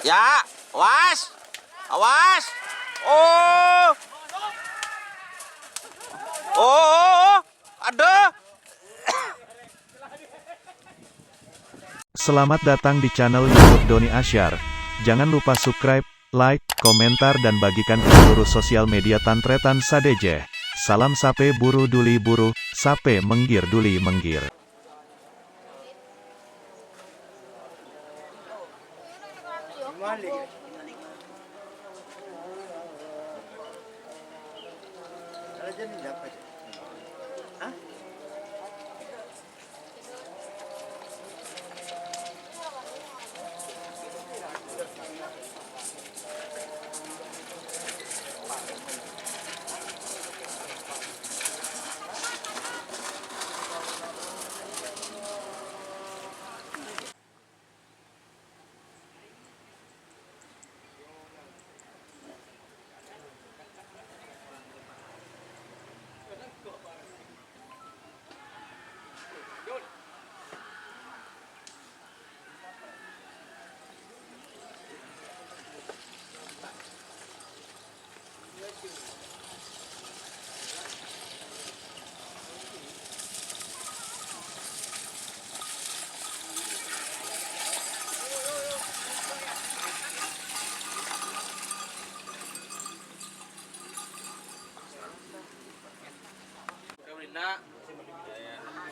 Ya, awas, awas. Oh, ada. Selamat datang di channel YouTube Doni Asyar. Jangan lupa subscribe, like, komentar dan bagikan ke seluruh sosial media Tantretan Sadejeh. Salam sape buru duli buru, sape menggir duli menggir.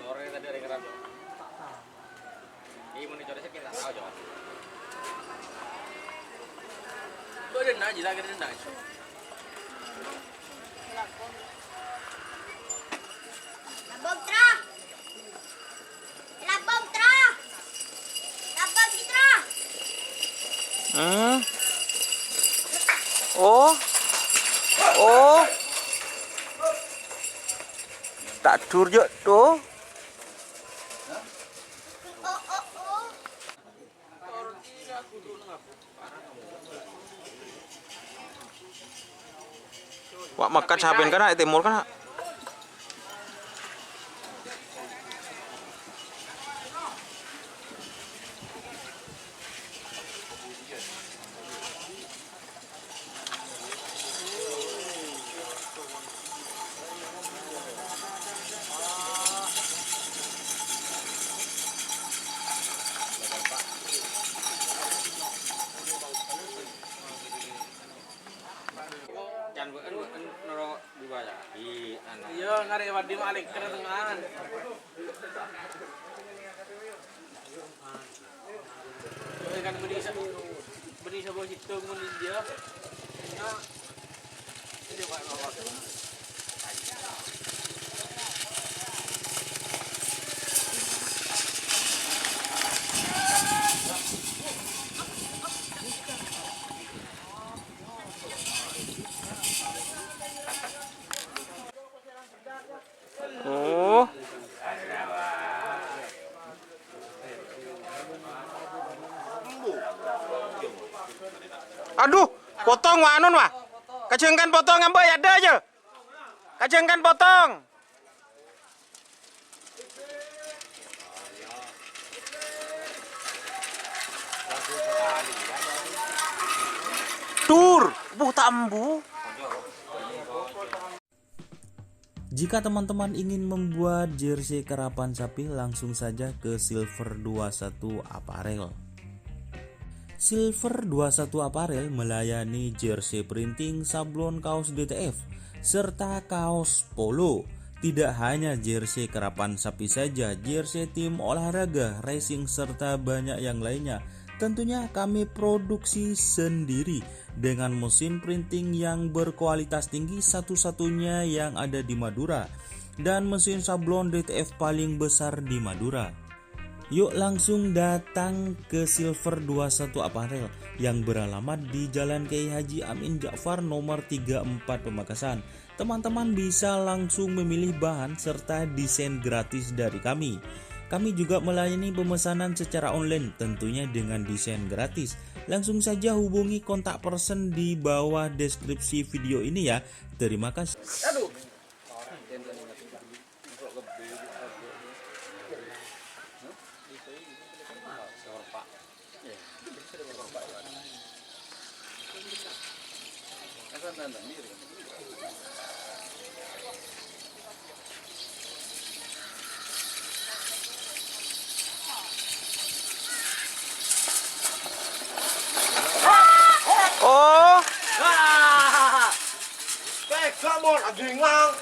Sore tadi ada keran. Ini mau dicoret kita tahu coba. Tuh denda aja lagi denda. Labog tra. Labog tra. Labog tra. Oh. Tak turjok tuh. Wak makan sahabat kan timur kan. Iya, ngari wadi malik kerengan. Kan beri sebuah hitung mun dia. Nah. Ini Pak Bapak. Oh. Aduh, potong wanun wah. Kacengkan potong ambai ada aja. Kacengkan potong. Tur, tambu. Jika teman-teman ingin membuat jersey karapan sapi, langsung saja ke Silver 21 Apparel. Silver 21 Apparel melayani jersey printing, sablon kaos DTF, serta kaos polo. Tidak hanya jersey karapan sapi saja, jersey tim olahraga, racing, serta banyak yang lainnya. Tentunya kami produksi sendiri dengan mesin printing yang berkualitas tinggi, satu-satunya yang ada di Madura, dan mesin sablon DTF paling besar di Madura. Yuk langsung datang ke Silver 21 Apparel yang beralamat di Jalan Kiai Haji Amin Ja'far nomor 34 Pamekasan. Teman-teman bisa langsung memilih bahan serta desain gratis dari kami. Kami juga melayani pemesanan secara online, tentunya dengan desain gratis. Langsung saja hubungi kontak person di bawah deskripsi video ini ya. Terima kasih. Oh, Kamu lagi ngang.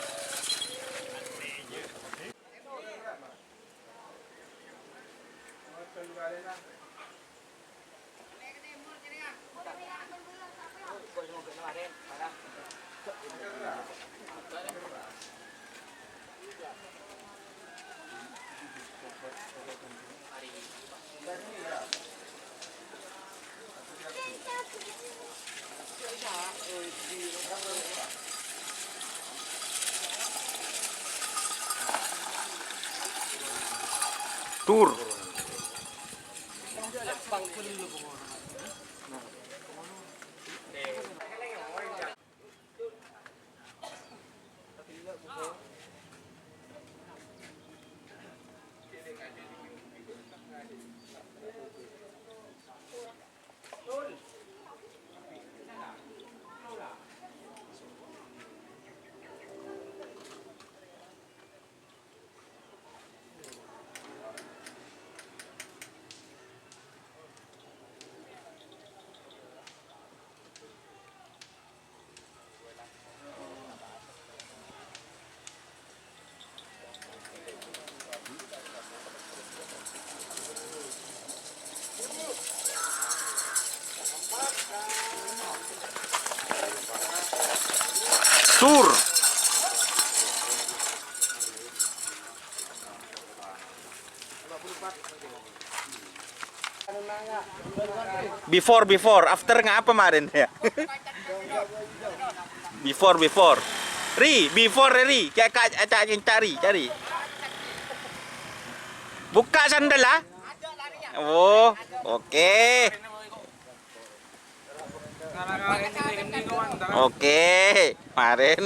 tur. Tur. Before, after ngapa kemarin ya? before. Before kayak cari. Buka sandal lah. Oh, oke. Oke, kemarin.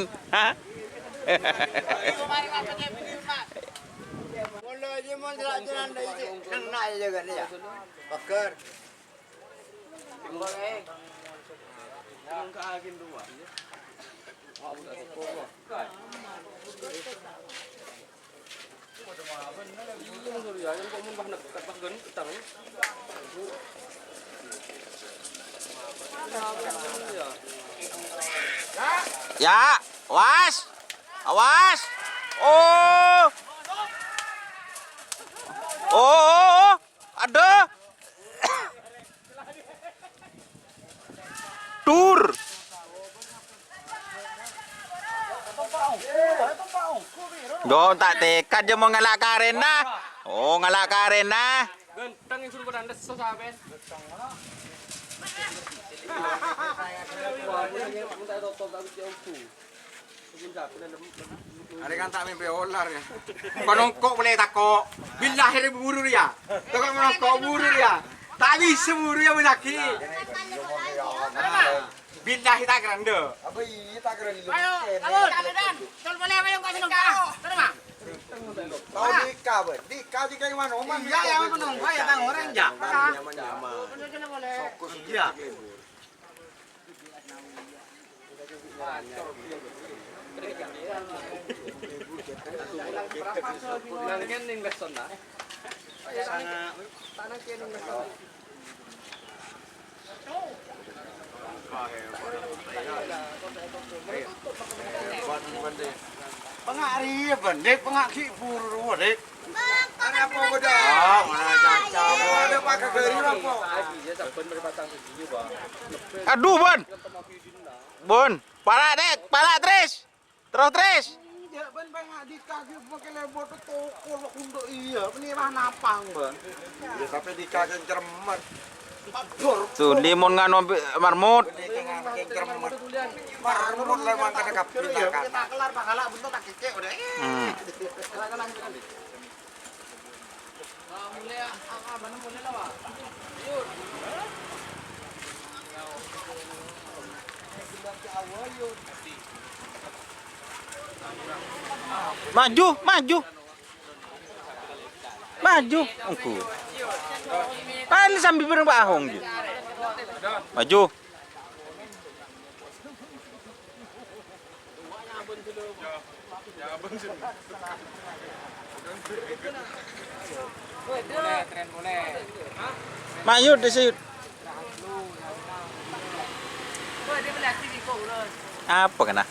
Ya, awas. Oh, ada. Tur. Dong tak tekad dia mau ngalak Karen dah. Oh, ngalak Karen dah. Genteng yang suruh berandes saben. Ada kan tak mimpi olar ya. Penongkok boleh takok. Bila akhirnya buru ya. Takok menongkok buru ya. Tak bisa buru ya menaki. Bila kita keranda. Apa iya tak keranda. Ayo, Dan. Tol boleh ayo kau senongkok. Terima. Kau Dika ber. Dika jika mana? Iya, yang menongkok ya tang orang ja. Nyaman. Fokus dia. Pengari bendek pengaki buru dek. Apa beda? Mana caca ada pakai geri apa? Aduh, Bon. Palak Tris. Terus. Iya, ben pengak dikaki pakai lebot toko lo untuk iya. Ini mah napang, Ben. Ya sampai dikaki cermat. Tuh, limon ngano marmut. Marmut lewat kada kapil kan. Kita kelar pahala bentuk tak kecek udah. Maju, maju. Maju. Engku. Paling sambil bereng Pak Ahong je. Maju. Maju di situ. Apa kena?